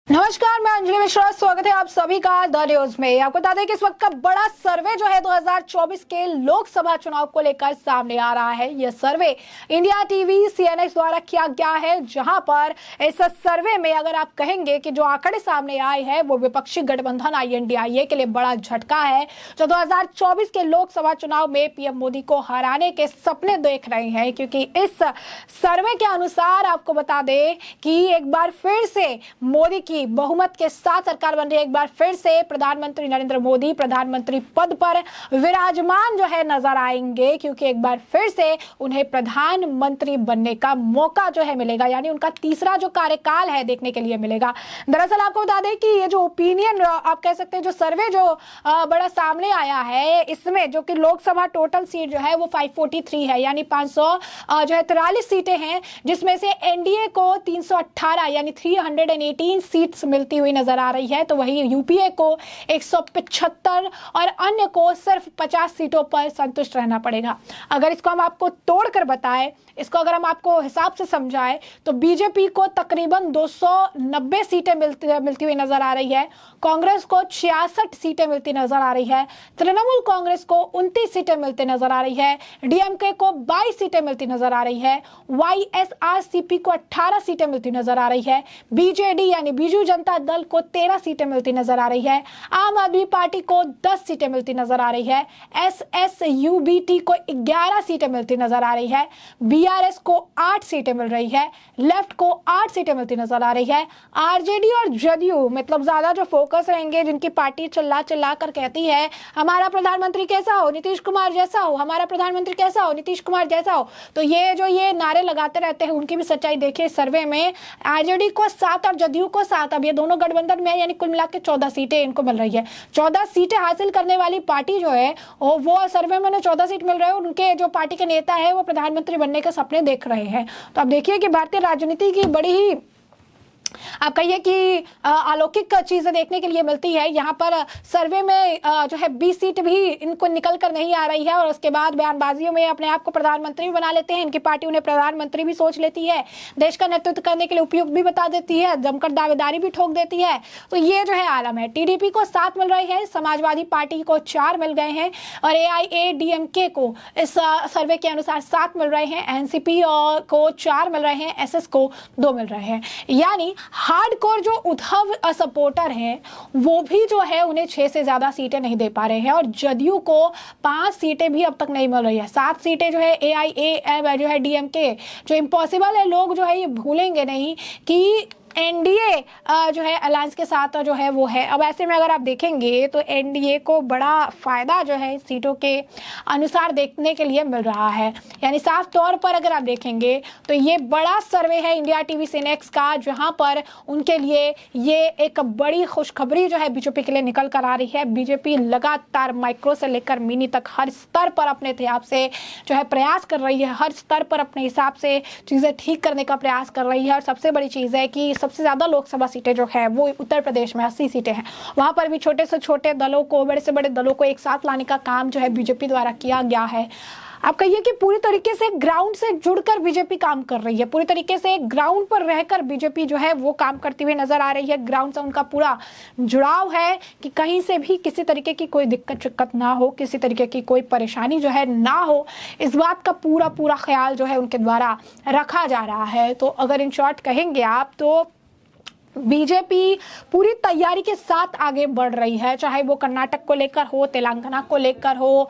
नमस्कार, मैं अंजलि मिश्रा। स्वागत है आप सभी का द न्यूज में। आपको बता दें कि इस वक्त का बड़ा सर्वे जो है 2024 के लोकसभा चुनाव को लेकर सामने आ रहा है। यह सर्वे इंडिया टीवी सीएनएक्स द्वारा किया गया है, जहां पर इस सर्वे में अगर आप कहेंगे कि जो आंकड़े सामने आए हैं वो विपक्षी गठबंधन INDIA के लिए बड़ा झटका है, जो 2024 के लोकसभा चुनाव में पीएम मोदी को हराने के सपने देख रहे हैं। क्योंकि इस सर्वे के अनुसार आपको बता दें कि एक बार फिर से मोदी की बहुमत के साथ सरकार बन रही है। एक बार फिर से प्रधानमंत्री नरेंद्र मोदी प्रधानमंत्री पद पर विराजमान जो है नजर आएंगे, क्योंकि एक बार फिर से उन्हें प्रधानमंत्री बनने का मौका जो है मिलेगा, यानी उनका तीसरा जो कार्यकाल है देखने के लिए मिलेगा। दरअसल आपको बता दें कि ये जो ओपिनियन आप कह सकते हैं, जो सर्वे जो बड़ा सामने आया है, इसमें जो कि लोकसभा टोटल सीट जो है वो 543 है, यानी 500 जो है 43 सीटें हैं, जिसमें से एनडीए को 318 यानी 318 सीट मिलती हुई नजर आ रही है। तो वही यूपीए को 175 और अन्य को सिर्फ 50 सीटों पर संतुष्ट रहना पड़ेगा। अगर इसको हम आपको तोड़कर बताएं, इसको अगर हम आपको हिसाब से समझाएं, तो बीजेपी को तकरीबन 290 सीटें मिलती हुई नजर आ रही है, कांग्रेस को 66 सीटें मिलती नजर आ रही है, तृणमूल कांग्रेस को 29 सीटें मिलती नजर आ रही है, डीएमके को 22 सीटें मिलती नजर आ रही है, वाईएसआरसीपी को 18 सीटें मिलती नजर आ रही है, बीजेडी यानी बीजू जनता दल को 13 सीटें मिलती नजर आ रही है, आम आदमी पार्टी को 10 सीटें मिलती नजर आ रही है, एसएसयूबीटी को 11 सीटें मिलती नजर आ रही है, बीआरएस को 8 सीटें मिल रही है, लेफ्ट को 8 सीटें मिलती नजर आ रही है, आरजेडी और जदयू मतलब ज्यादा जो फोकस रहेंगे, जिनकी पार्टी चिल्ला चिल्ला कर कहती है हमारा प्रधानमंत्री कैसा हो, नीतीश कुमार जैसा हो, हमारा प्रधानमंत्री कैसा हो, नीतीश कुमार जैसा हो, तो ये नारे लगाते रहते हैं, उनकी भी सच्चाई देखिए। सर्वे में आरजेडी को 7 और जदयू को 7, अब ये दोनों गठबंधन में है, यानी कुल मिलाकर 14 सीटें इनको मिल रही है। 14 सीटें हासिल करने वाली पार्टी जो है वो सर्वे में उन्हें 14 सीट मिल रहे हैं, उनके जो पार्टी के नेता है वो प्रधानमंत्री बनने के सपने देख रहे हैं। तो आप देखिए कि भारतीय राजनीति की बड़ी ही आप कहिए कि अलौकिक चीजें देखने के लिए मिलती है। यहाँ पर सर्वे में जो है 20 सीट भी इनको निकल कर नहीं आ रही है, और उसके बाद बयानबाजियों में अपने आप को प्रधानमंत्री भी बना लेते हैं। इनकी पार्टी उन्हें प्रधानमंत्री भी सोच लेती है, देश का नेतृत्व करने के लिए उपयुक्त भी बता देती है, जमकर दावेदारी भी ठोक देती है। तो ये जो है आलम है। टीडीपी को 7 मिल रही है, समाजवादी पार्टी को 4 मिल गए हैं, और AIADMK को इस सर्वे के अनुसार 7 मिल रहे हैं, एनसीपी को 4 मिल रहे हैं, SS को 2 मिल रहे हैं। यानी हार्डकोर जो उद्धव सपोर्टर हैं वो भी जो है उन्हें 6 से ज्यादा सीटें नहीं दे पा रहे हैं, और जदयू को 5 सीटें भी अब तक नहीं मिल रही है। 7 सीटें जो है AIA जो है DMK, जो इम्पॉसिबल है, लोग जो है ये भूलेंगे नहीं कि एनडीए जो है अलायंस के साथ जो है वो है। अब ऐसे में अगर आप देखेंगे तो एनडीए को बड़ा फायदा जो है सीटों के अनुसार देखने के लिए मिल रहा है। यानी साफ तौर पर अगर आप देखेंगे तो ये बड़ा सर्वे है इंडिया टीवी सीएनएक्स का, जहां पर उनके लिए ये एक बड़ी खुशखबरी जो है बीजेपी के लिए निकल कर आ रही है। बीजेपी लगातार माइक्रो से लेकर मिनी तक हर स्तर पर अपने हिसाब से जो है प्रयास कर रही है, हर स्तर पर अपने हिसाब से चीजें ठीक करने का प्रयास कर रही है। और सबसे बड़ी चीज है कि सबसे ज्यादा लोकसभा सीटें जो है वो उत्तर प्रदेश में 80 सीटें हैं। वहां पर भी छोटे से छोटे दलों को, बड़े से बड़े दलों को एक साथ लाने का काम जो है बीजेपी द्वारा किया गया है। आप कहिए कि पूरी तरीके से ग्राउंड से जुड़कर बीजेपी काम कर रही है, पूरी तरीके से ग्राउंड पर रहकर बीजेपी जो है वो काम करती हुई नजर आ रही है। ग्राउंड से उनका पूरा जुड़ाव है कि कहीं से भी किसी तरीके की कोई दिक्कत ना हो, किसी तरीके की कोई परेशानी जो है ना हो, इस बात का पूरा ख्याल जो है उनके द्वारा रखा जा रहा है। तो अगर इन शॉर्ट कहेंगे आप तो बीजेपी पूरी तैयारी के साथ आगे बढ़ रही है, चाहे वो कर्नाटक को लेकर हो, तेलंगाना को लेकर हो,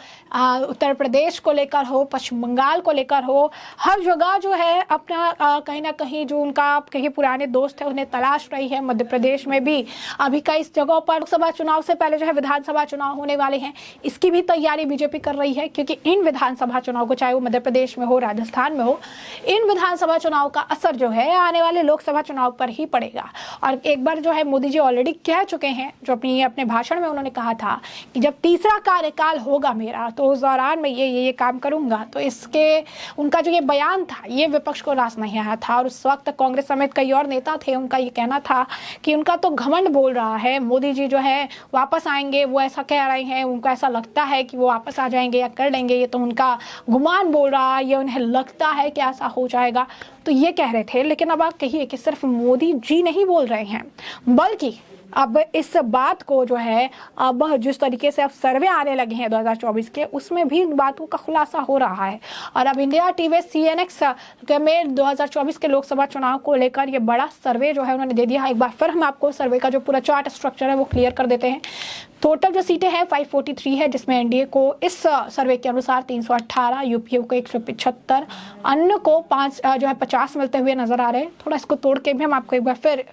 उत्तर प्रदेश को लेकर हो, पश्चिम बंगाल को लेकर हो। हर जगह जो है अपना कहीं ना कहीं जो उनका कहीं पुराने दोस्त है उन्हें तलाश रही है। मध्य प्रदेश में भी अभी कई जगहों पर लोकसभा चुनाव से पहले जो है विधानसभा चुनाव होने वाले हैं, इसकी भी तैयारी बीजेपी कर रही है। क्योंकि इन विधानसभा चुनाव को, चाहे वो मध्य प्रदेश में हो, राजस्थान में हो, इन विधानसभा चुनाव का असर जो है आने वाले लोकसभा चुनाव पर ही पड़ेगा। और एक बार जो है मोदी जी ऑलरेडी कह चुके हैं, जो अपने भाषण में उन्होंने कहा था कि जब तीसरा कार्यकाल होगा मेरा तो उस दौरान मैं ये काम करूंगा। तो इसके उनका जो ये बयान था ये विपक्ष को रास नहीं आया था, और उस वक्त कांग्रेस समेत कई और नेता थे, उनका ये कहना था कि उनका तो घमंड बोल रहा है, मोदी जी जो है वापस आएंगे, वो ऐसा कह रहे हैं, उनको ऐसा लगता है कि वो वापस आ जाएंगे या कर लेंगे, ये तो उनका गुमान बोल रहा है, ये उन्हें लगता है कि ऐसा हो जाएगा। तो ये कह रहे थे। लेकिन अब आप कहिए कि सिर्फ मोदी जी नहीं बोल बोल रहे हैं, बल्कि अब इस बात को जो है अब जिस तरीके से अब सर्वे आने लगे हैं 2024 के, उसमें भी बातों का खुलासा हो रहा है। और अब इंडिया टीवी CNX में 2024 के लोकसभा चुनाव को लेकर ये बड़ा सर्वे जो है उन्होंने दे दिया है। एक बार फिर हम आपको सर्वे का जो पूरा चार्ट स्ट्रक्चर है वो क्लियर कर देते हैं। टोटल जो सीटें हैं 543 है, जिसमें एनडीए को इस सर्वे के अनुसार 318, यूपीए को 175, अन्य को 50 मिलते हुए नजर आ रहे हैं। थोड़ा इसको तोड़ के भी हम आपको एक बार फिर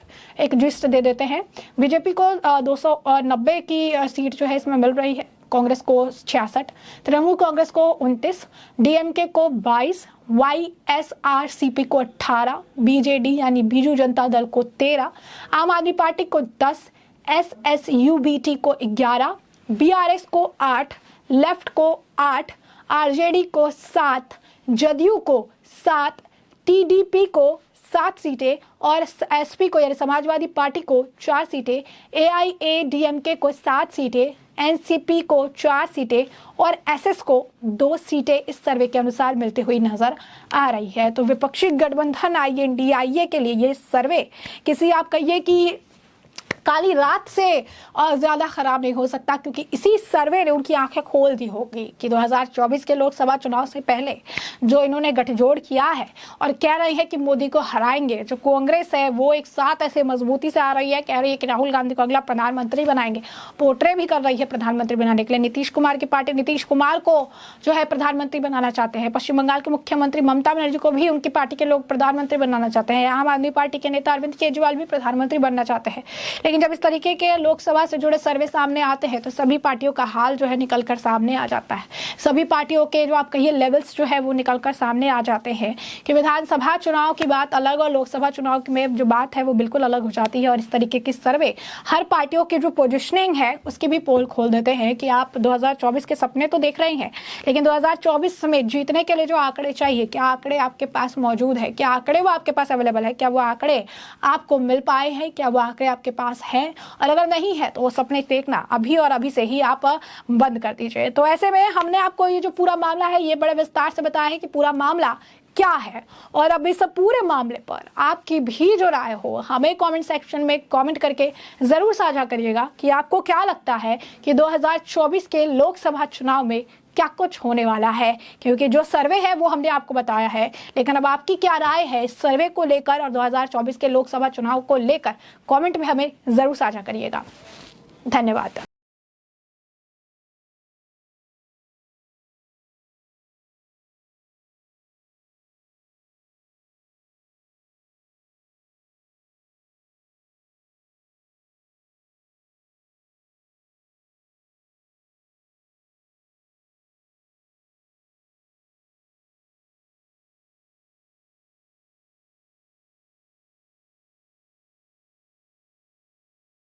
एक जिस्ट दे देते हैं। बीजेपी को 290 की सीट जो है इसमें मिल रही है, कांग्रेस को 66, तृणमूल कांग्रेस को 29, डीएमके को 22, वाईएसआरसीपी को 18, बीजेडी यानी बीजू जनता दल को 13, आम आदमी पार्टी को 10, एसएसयूबीटी को 11, बीआरएस को 8, लेफ्ट को 8, आरजेडी को 7, जदयू को 7, टीडीपी को 7 सीटें और एसपी को यानी समाजवादी पार्टी को 4 सीटें, एआईएडीएमके को 7 सीटें, एनसीपी को 4 सीटें और एसएस को 2 सीटें इस सर्वे के अनुसार मिलती हुई नजर आ रही है। तो विपक्षी गठबंधन INDIA के लिए ये सर्वे किसी आप कहिए कि काली रात से ज़्यादा खराब नहीं हो सकता, क्योंकि इसी सर्वे ने उनकी आंखें खोल दी होगी कि 2024 के लोकसभा चुनाव से पहले जो इन्होंने गठजोड़ किया है और कह रही है कि मोदी को हराएंगे, जो कांग्रेस है वो एक साथ ऐसे मजबूती से आ रही है, कह रही है कि राहुल गांधी को अगला प्रधानमंत्री बनाएंगे, पोर्ट्रे भी कर रही है प्रधानमंत्री बनाने के लिए। नीतीश कुमार की पार्टी नीतीश कुमार को जो है प्रधानमंत्री बनाना चाहते हैं, पश्चिम बंगाल के मुख्यमंत्री ममता बनर्जी को भी उनकी पार्टी के लोग प्रधानमंत्री बनाना चाहते हैं, आम आदमी पार्टी के नेता अरविंद केजरीवाल भी प्रधानमंत्री बनना चाहते हैं। लेकिन जब इस तरीके के लोकसभा से जुड़े सर्वे सामने आते हैं तो सभी पार्टियों का हाल जो है निकलकर सामने आ जाता है। सभी पार्टियों के जो आप कहिए लेवल्स जो है वो निकलकर सामने आ जाते हैं कि विधानसभा चुनाव की बात अलग और लोकसभा चुनाव में जो बात है वो बिल्कुल अलग हो जाती है। और इस तरीके की सर्वे हर पार्टियों की जो पोजिशनिंग है उसकी भी पोल खोल देते हैं कि आप 2024 के सपने तो देख रहे हैं, लेकिन 2024 में जीतने के लिए जो आंकड़े चाहिए, क्या आंकड़े आपके पास मौजूद है, क्या आंकड़े वो आपके पास अवेलेबल है, क्या वो आंकड़े आपको मिल पाए हैं, क्या वो आंकड़े आपके पास हैं, और अगर नहीं है तो वो सपने देखना अभी और अभी से ही आप बंद कर दीजिए। तो ऐसे में हमने आपको ये जो पूरा मामला है ये बड़े विस्तार से बताया है कि पूरा मामला क्या है, और अब इस पूरे मामले पर आपकी भी जो राय हो हमें कमेंट सेक्शन में कमेंट करके जरूर साझा करिएगा कि आपको क्या लगता है कि 2024 के लोकसभा चुनाव में क्या कुछ होने वाला है। क्योंकि जो सर्वे है वो हमने आपको बताया है, लेकिन अब आपकी क्या राय है इस सर्वे को लेकर और 2024 के लोकसभा चुनाव को लेकर कमेंट में हमें जरूर साझा करिएगा। धन्यवाद।